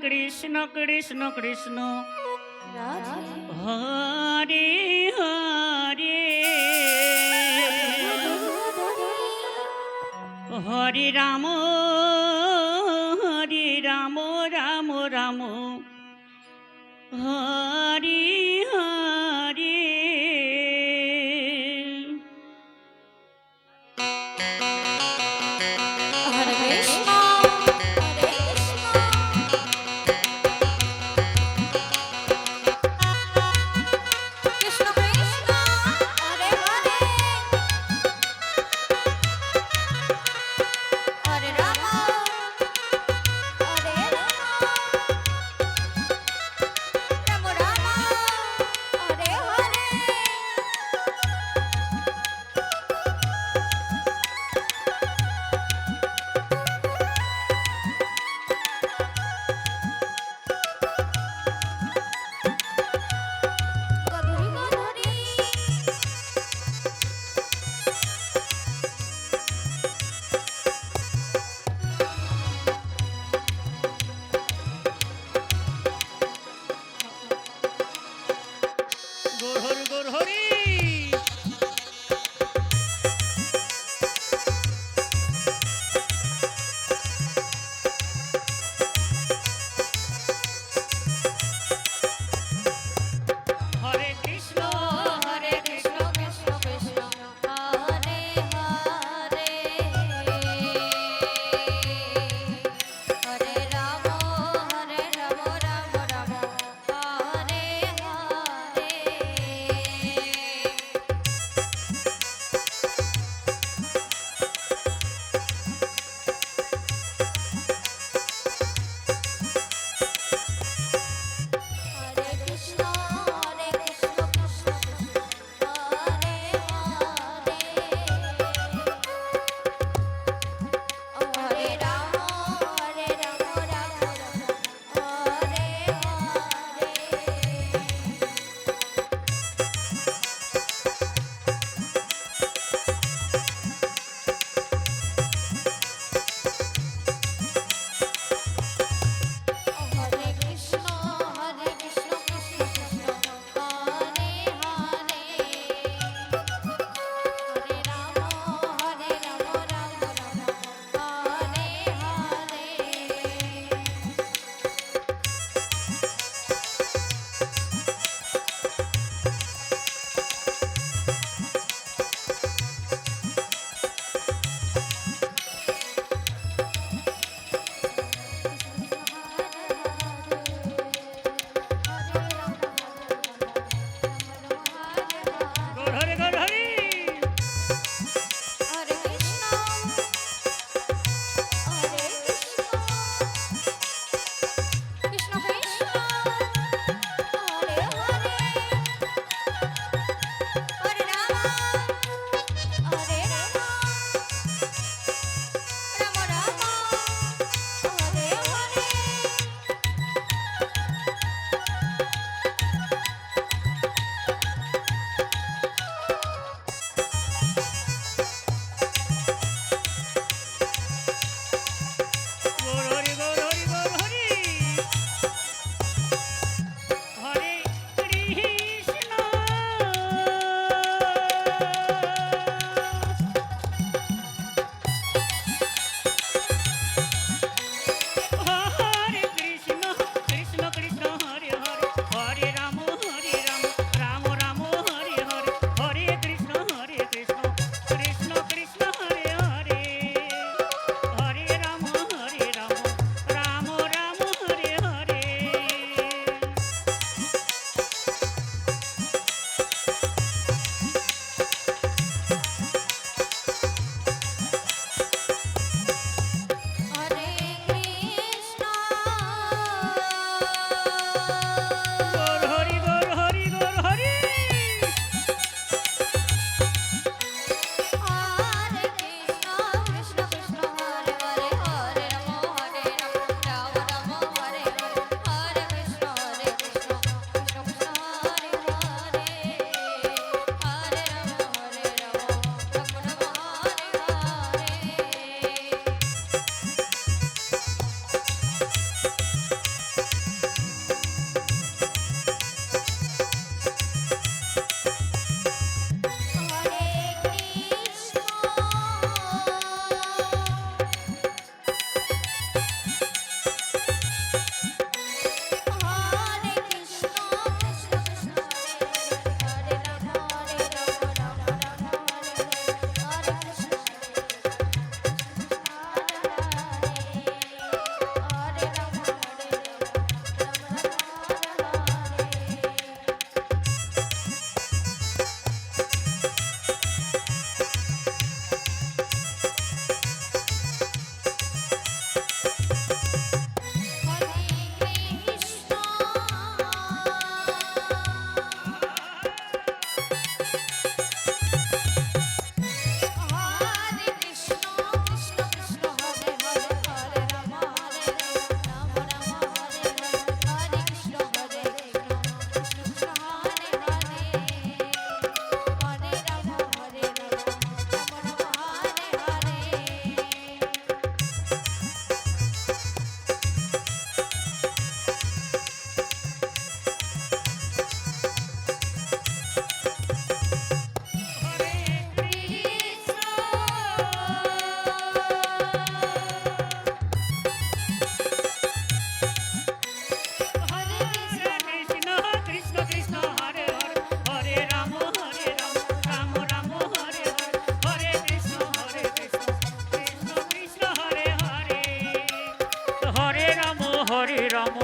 কৃষ্ণ কৃষ্ণ কৃষ্ণ রাধে হরে হরে হরে রাম রাম রাম হরে হরে হরে কৃষ্ণ হরে কৃষ্ণ কৃষ্ণ কৃষ্ণ হরে হরে হরে রাম হরে রাম রাম রাম হরে হরে গধুরি গধুরি গোর গোর হরি হরে কৃষ্ণ হরে কৃষ্ণ কৃষ্ণ কৃষ্ণ হরে হরে হরে রাম রাম রাম হরে হরে হরে কৃষ্ণ কৃষ্ণ কৃষ্ণ হরে হরে হরে রাম রাম হরে হরে হরে কৃষ্ণ কৃষ্ণ কৃষ্ণ হরে হরে হরে রাম রাম হরে হরে গোর হরি গোর হরি হরে কৃষ্ণ হরে কৃষ্ণ কৃষ্ণ কৃষ্ণ হরে হরে হরে রাম হরে রাম রাম রাম হরে হরে গোর হরি গোর হরি গোর হরি হরে কৃষ্ণ হরে কৃষ্ণ কৃষ্ণ কৃষ্ণ হরে হরে হরে রাম রাম রাম হরে হরে হরে কৃষ্ণ কৃষ্ণ কৃষ্ণ হরে হরে হরে রাম রাম রাম হরে হরে হরে কৃষ্ণ গোর হরি গোর হরি গোর হরি হরে কৃষ্ণ কৃষ্ণ কৃষ্ণ হরে হরে হরে রাম রাম রাম হরে হরে হরে কৃষ্ণ কৃষ্ণ কৃষ্ণ হরে হরে হরে রাম রাম রাম হরে হরে হরে রাম